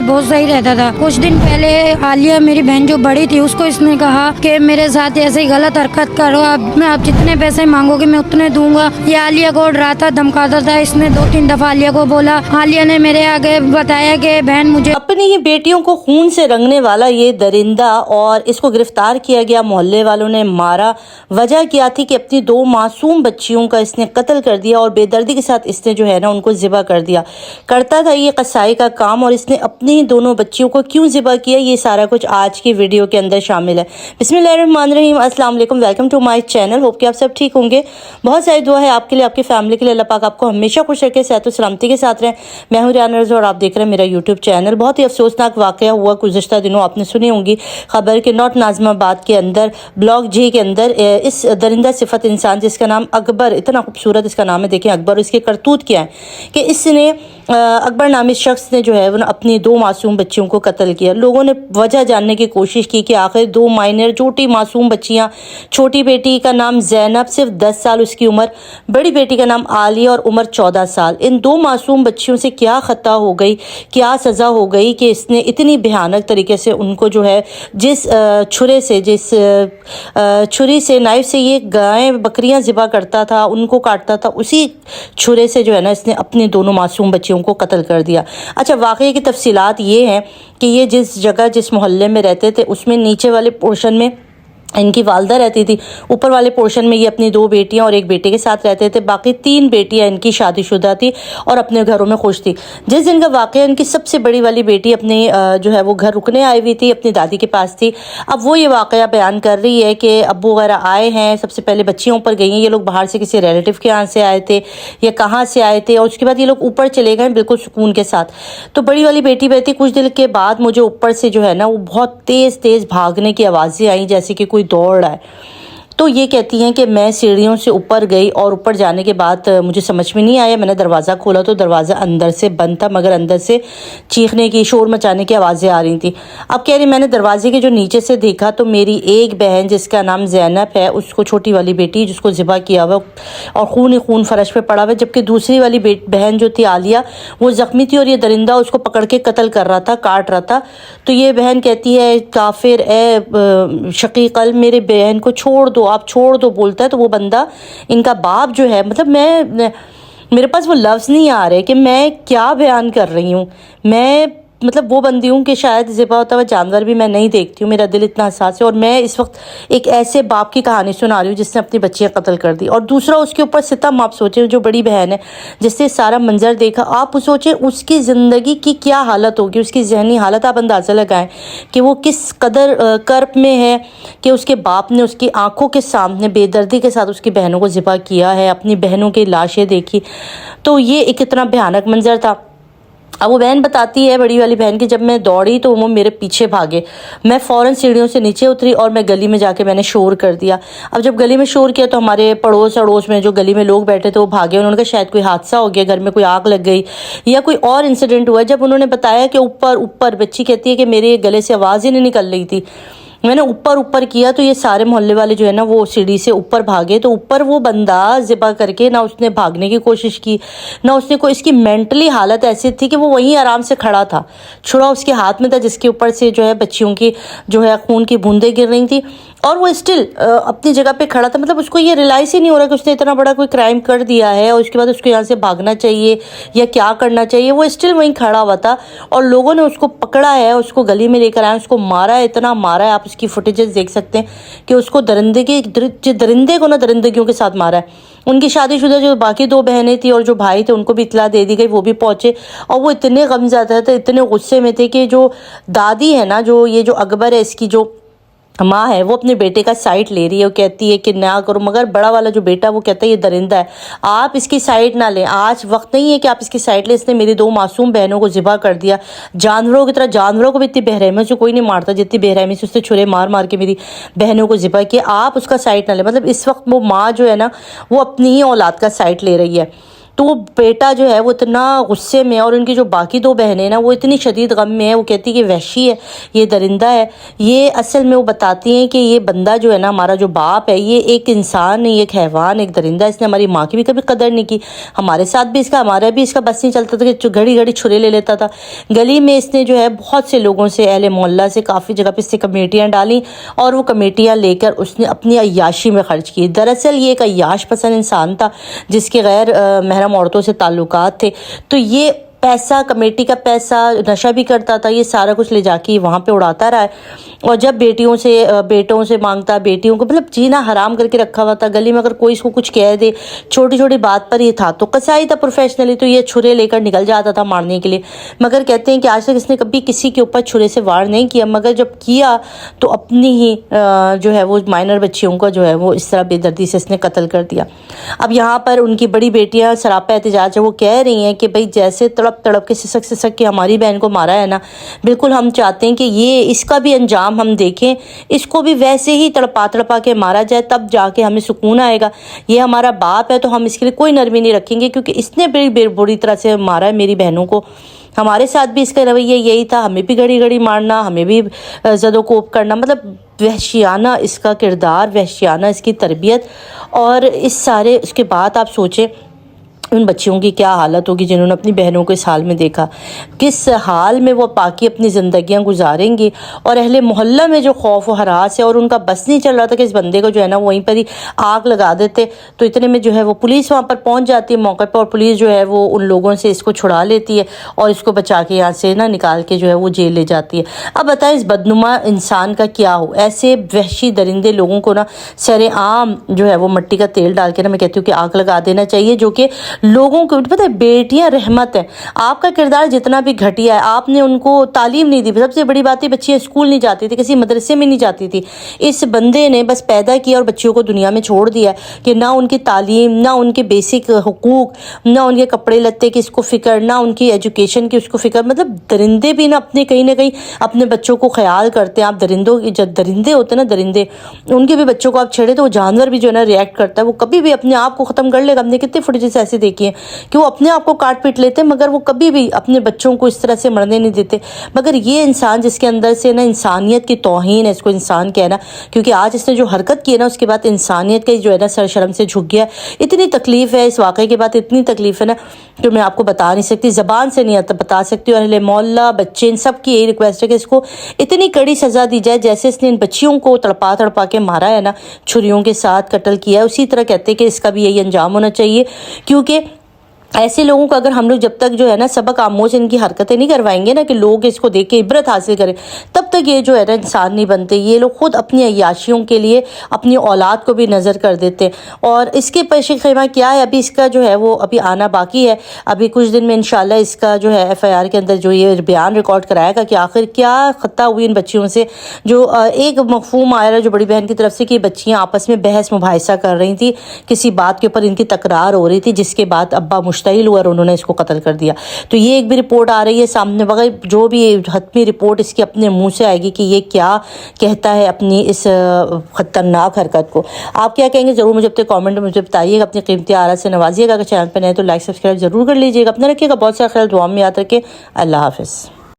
बहुत सही रहता था। कुछ दिन पहले आलिया मेरी बहन जो बड़ी थी उसको इसने कहा कि मेरे साथ ऐसे ही गलत हरकत करो, अब आप जितने पैसे मांगोगे मैं उतने दूंगा। ये आलिया को डराता धमकाता था। इसने 2-3 दफा आलिया को बोला। आलिया ने मेरे आगे बताया कि बहन मुझे अपनी ही बेटियों को खून से रंगने वाला ये दरिंदा, और इसको गिरफ्तार किया गया। मोहल्ले वालों ने मारा। वजह क्या थी कि अपनी 2 मासूम बच्चियों का इसने कत्ल कर दिया और बेदर्दी के साथ इसने जो है ना उनको ज़िबा कर दिया। करता था ये कसाई का काम, और इसने अपनी ही दोनों बच्चियों को क्यों ज़िबा किया, ये सारा कुछ आज की वीडियो के अंदर शामिल है। बिस्मिल्लाहिर्रहमानिर्रहीम, अस्सलाम वालेकुम, welcome to my channel. Hope कि आप सब ठीक होंगे। बहुत सारी दुआ है आपके लिए, आपकी फैमिली के लिए। अल्लाह पाक आपको हमेशा खुश रखे, सेहत और सलामती के साथ रहें। मैं हूं रियान रज़ा और आप देख रहे हैं मेरा यूट्यूब चैनल। बहुत ही अफसोसनाक वाक़या हुआ गुज़श्ता दिनों, आपने सुनी होंगी खबर कि नॉर्थ नाज़िमाबाद के अंदर ब्लॉक जी के अंदर इस दरिंदा सिफत इंसान जिसका नाम अकबर, इतना खूबसूरत इसका नाम है, देखें अकबर। इसके करतूत क्या है कि इसने अकबर नामी शख्स ने जो है वो अपनी 2 मासूम बच्चियों को कत्ल किया। लोगों ने वजह जानने की कोशिश की कि आखिर 2 माइनर छोटी मासूम बच्चियां, छोटी बेटी का नाम ज़ैनब, सिर्फ 10 साल उसकी उम्र, बड़ी बेटी का नाम आलिया और उम्र 14 साल। इन 2 मासूम बच्चियों से क्या ख़ता हो गई, क्या सज़ा हो गई कि इसने इतनी भयानक तरीके से उनको जो है जिस छुरी से नाइफ से ये गाय बकरियां ज़िबा करता था, उनको काटता था, उसी छुरे से जो है ना इसने अपनी दोनों मासूम बच्चियों को कत्ल कर दिया। अच्छा, वाक़ये की तफसीलात ये हैं कि ये जिस जगह जिस मोहल्ले में रहते थे उसमें नीचे वाले पोर्शन में इनकी वालदा रहती थी, ऊपर वाले पोर्शन में ये अपनी 2 बेटियां और 1 बेटे के साथ रहते थे। बाकी 3 बेटियां इनकी शादीशुदा थी और अपने घरों में खुश थी। जिस दिन का वाक़या, इनकी सबसे बड़ी वाली बेटी अपने जो है वो घर रुकने आई हुई थी, अपनी दादी के पास थी। अब वो ये वाक़या बयान कर रही है कि अब्बू वगैरह आए हैं, सबसे पहले बच्चियाँ ऊपर गई हैं। ये लोग बाहर से किसी रिलेटिव के यहाँ से आए थे या कहाँ से आए थे, और उसके बाद ये लोग ऊपर चले गए बिल्कुल सुकून के साथ। तो बड़ी वाली बेटी बहती, कुछ देर के बाद मुझे ऊपर से जो है ना वो बहुत तेज़ भागने की आवाज़ें आई, जैसे कि कोई दौड़ रहा है। तो ये कहती हैं कि मैं सीढ़ियों से ऊपर गई और ऊपर जाने के बाद मुझे समझ में नहीं आया। मैंने दरवाज़ा खोला तो दरवाज़ा अंदर से बंद था, मगर अंदर से चीखने की, शोर मचाने की आवाज़ें आ रही थी। अब कह रही, मैंने दरवाजे के जो नीचे से देखा तो मेरी एक बहन जिसका नाम ज़ैनब है, उसको छोटी वाली बेटी जिसको ज़िबा किया हुआ और खून ही खून फर्श पे पड़ा हुआ, जबकि दूसरी वाली बहन जो थी आलिया वो ज़ख्मी थी और ये दरिंदा उसको पकड़ के कत्ल कर रहा था, काट रहा था। तो ये बहन कहती है, काफिर ए शकीकल, मेरे बहन को छोड़ दो, आप छोड़ दो, बोलता है। तो वो बंदा, इनका बाप जो है, मतलब मेरे पास वो लफ्ज़ नहीं आ रहे कि मैं क्या बयान कर रही हूँ। मैं मतलब वो बंदी हूँ कि शायद ज़िबा होता हुआ जानवर भी मैं नहीं देखती हूँ, मेरा दिल इतना हसास है। और मैं इस वक्त एक ऐसे बाप की कहानी सुना रही हूँ जिसने अपनी बच्चियाँ कत्ल कर दी, और दूसरा उसके ऊपर सितम। आप सोचें, जो बड़ी बहन है जिससे सारा मंजर देखा, आप सोचें उसकी ज़िंदगी की क्या हालत होगी, उसकी जहनी हालत आप अंदाज़ा लगाएं कि वो किस कदर कर्ब में है कि उसके बाप ने उसकी आंखों के सामने बेदर्दी के साथ उसकी बहनों को ज़िबा किया है, अपनी बहनों की लाशें देखी। तो ये एक इतना भयानक मंजर था। अब वो बहन बताती है, बड़ी वाली बहन, की जब मैं दौड़ी तो वो मेरे पीछे भागे। मैं फ़ौरन सीढ़ियों से नीचे उतरी और मैं गली में जाके मैंने शोर कर दिया। अब जब गली में शोर किया तो हमारे पड़ोस अड़ोस में जो गली में लोग बैठे थे वो भागे। उन्होंने कहा शायद कोई हादसा हो गया, घर में कोई आग लग गई या कोई और इंसिडेंट हुआ। जब उन्होंने बताया कि ऊपर बच्ची कहती है कि मेरे गले से आवाज़ ही नहीं निकल रही थी, मैंने ऊपर किया तो ये सारे मोहल्ले वाले जो है ना वो सीढ़ी से ऊपर भागे। तो ऊपर वो बंदा ज़िबा करके, ना उसने भागने की कोशिश की, ना उसने कोई, इसकी मेंटली हालत ऐसी थी कि वो वहीं आराम से खड़ा था, छुरा उसके हाथ में था जिसके ऊपर से जो है बच्चियों की जो है खून की बूंदें गिर रही थी, और वो स्टिल अपनी जगह पे खड़ा था। मतलब उसको ये रियलाइज़ ही नहीं हो रहा कि उसने इतना बड़ा कोई क्राइम कर दिया है और उसके बाद उसको यहाँ से भागना चाहिए या क्या करना चाहिए। वो स्टिल वहीं खड़ा हुआ था और लोगों ने उसको पकड़ा है, उसको गली में लेकर आए, उसको मारा है, इतना मारा है। आप उसकी फुटेजेस देख सकते हैं कि उसको दरिंदे को ना दरिंदगियों के साथ मारा है। उनकी शादीशुदा जो बाकी 2 बहनें थी और जो भाई थे उनको भी इतला दे दी गई, वो भी पहुंचे, और वो इतने गमज़दा थे, इतने गुस्से में थे कि जो दादी है ना, जो ये जो अकबर है, इसकी जो माँ है, वो अपने बेटे का साइड ले रही है। वो कहती है कि ना करो, मगर बड़ा वाला जो बेटा वो कहता है ये दरिंदा है, आप इसकी साइड ना लें, आज वक्त नहीं है कि आप इसकी साइड लें। इसने मेरी 2 मासूम बहनों को ज़िबा कर दिया जानवरों की तरह। जानवरों को भी इतनी बेरहमी से कोई नहीं मारता जितनी बेरहमी से उसने छुरे मार के मेरी बहनों को ज़िबा किया, आप उसका साइड ना लें। मतलब इस वक्त वो माँ जो है ना वो अपनी ही औलाद का साइड ले रही है। तो बेटा जो है वो इतना गुस्से में, और उनकी जो बाकी दो बहनें ना वो इतनी शदीद गम में है, वो कहती है कि वहशी है, ये दरिंदा है। ये असल में वो बताती हैं कि ये बंदा जो है ना, हमारा जो बाप है, ये एक इंसान नहीं, एक हैवान, एक दरिंदा। इसने हमारी माँ की भी कभी कदर नहीं की, हमारे साथ भी इसका, हमारा भी इसका बस नहीं चलता था कि घड़ी घड़ी छुरे ले लेता था। गली में इसने जो है बहुत से लोगों से, अहले मोहल्ला से, काफ़ी जगह पे इससे कमेटियाँ डाली और वो कमेटियाँ लेकर उसने अपनी अय्याशी में खर्च की। दरअसल ये एक अय्याश पसंद इंसान था जिसके गैर महरम औरतों से ताल्लुकात थे। तो ये पैसा, कमेटी का पैसा, नशा भी करता था, ये सारा कुछ ले जाके वहाँ पे उड़ाता रहा है। और जब बेटों से मांगता, बेटियों को मतलब जीना हराम करके रखा हुआ था। गली में अगर कोई इसको कुछ कह दे छोटी छोटी बात पर, ये था तो कसाई था प्रोफेशनली, तो ये छुरे लेकर निकल जाता था मारने के लिए। मगर कहते हैं कि आज तक इसने कभी किसी के ऊपर छुरे से वार नहीं किया, मगर जब किया तो अपनी ही जो है वो माइनर बच्चियों का जो है वो इस तरह बेदर्दी से इसने कत्ल कर दिया। अब यहाँ पर उनकी बड़ी बेटियाँ सरापा एहतजाज है, वो कह रही हैं कि भाई जैसे तड़प के सिसक के हमारी बहन को मारा है ना, बिल्कुल हम चाहते हैं कि ये इसका भी अंजाम हम देखें, इसको भी वैसे ही तड़पा के मारा जाए, तब जाके हमें सुकून आएगा। ये हमारा बाप है तो हम इसके लिए कोई नरमी नहीं रखेंगे, क्योंकि इसने बड़ी बुरी तरह से मारा है मेरी बहनों को। हमारे साथ भी इसका रवैया यही था, हमें भी घड़ी घड़ी मारना, हमें भी ज़दोकोप करना, मतलब वहशियाना इसका किरदार, वहशियाना इसकी तरबियत। और इस सारे उसके बाद आप सोचें उन बच्चियों की क्या हालत होगी जिन्होंने अपनी बहनों को इस हाल में देखा, किस हाल में वो पाकि अपनी ज़िंदगियां गुजारेंगी। और अहले मोहल्ला में जो खौफ व हरास है, और उनका बस नहीं चल रहा था कि इस बंदे को जो है ना वहीं पर ही आग लगा देते। तो इतने में जो है वो पुलिस वहाँ पर पहुँच जाती है मौके पर, और पुलिस जो है वो उन लोगों से इसको छुड़ा लेती है और इसको बचा के यहाँ से ना निकाल के जो है वो जेल ले जाती है। अब बताएं इस बदनुमा इंसान का क्या हो। ऐसे वहशी दरिंदे लोगों को ना सरेआम जो है वो मिट्टी का तेल डाल के ना, मैं कहती हूँ कि आग लगा देना चाहिए। जो कि लोगों को पता है, बेटियां रहमत है। आपका किरदार जितना भी घटिया है, आपने उनको तालीम नहीं दी। सबसे बड़ी बात है, बच्चियां स्कूल नहीं जाती थी, किसी मदरसे में नहीं जाती थी। इस बंदे ने बस पैदा किया और बच्चियों को दुनिया में छोड़ दिया कि ना उनकी तालीम, ना उनके बेसिक हुकूक, ना उनके कपड़े लत्ते की इसको फिक्र, ना उनकी एजुकेशन की उसको फिक्र। मतलब दरिंदे भी ना कहीं ना कहीं अपने बच्चों को ख्याल करते हैं। आप दरिंदों की, जब दरिंदे होते हैं ना दरिंदे, उनके भी बच्चों को आप छेड़े तो वो जानवर भी जो है ना रिएक्ट करता है, वो कभी भी अपने आप को ख़त्म कर लेगा। हमने कितने फुटेजेस ऐसे देखी हैं कि वो अपने आप को काट पीट लेते हैं, मगर वो कभी भी अपने बच्चों को इस तरह से मरने नहीं देते। मगर ये इंसान जिसके अंदर से ना इंसानियत की तौहीन है, इसको इंसान कहना, क्योंकि आज इसने जो हरकत की है ना उसके बाद इंसानियत का जो है ना सर शर्म से झुक गया। इतनी तकलीफ़ है इस वाक़े के बाद, इतनी तकलीफ़ है ना कि मैं आपको बता नहीं सकती, ज़बान से नहीं बता सकती। और अहले मोहल्ला, बच्चे, इन सब की यही रिक्वेस्ट है कि इसको इतनी कड़ी सज़ा दी जाए, जैसे इसने इन बच्चियों को तड़पा के मारा है ना, छुरियों के साथ कत्ल किया है, उसी तरह कहते हैं कि इसका भी यही अंजाम होना चाहिए। क्योंकि ऐसे लोगों को अगर हम लोग जब तक जो है ना सबक आमोज इनकी हरकतें नहीं करवाएंगे ना, कि लोग इसको देख के इबरत हासिल करें, तब तक ये जो है ना इंसान नहीं बनते। ये लोग खुद अपनी अय्याशियों के लिए अपनी औलाद को भी नज़र कर देते हैं। और इसके पेश ख़ैमा क्या है, अभी इसका जो है वो अभी आना बाकी है। अभी कुछ दिन में इंशाल्लाह इसका जो है FIR के अंदर जो ये बयान रिकॉर्ड कराएगा कि आखिर क्या ख़ता हुई इन बच्चियों से। जो एक मफ़हूम आया है जो बड़ी बहन की तरफ से कि बच्चियाँ आपस में बहस मुबाहिसा कर रही थी, किसी बात के ऊपर इनकी तकरार हो रही थी, जिसके बाद अब्बा मुश्तइल हुआ और उन्होंने इसको कत्ल कर दिया। तो ये एक भी रिपोर्ट आ रही है सामने, मगर जो भी हतमी रिपोर्ट इसकी अपने मुंह से आएगी कि ये क्या कहता है अपनी इस खतरनाक हरकत को। आप क्या कहेंगे ज़रूर मुझे अपने कमेंट में मुझे बताइएगा। अपनी कीमती आरा से नवाजिएगा। अगर चैनल पर नए तो लाइक सब्सक्राइब जरूर कर लीजिएगा। अपना रखिएगा बहुत सारा ख्याल, दुआ में याद रखें। अल्लाह हाफ़िज़।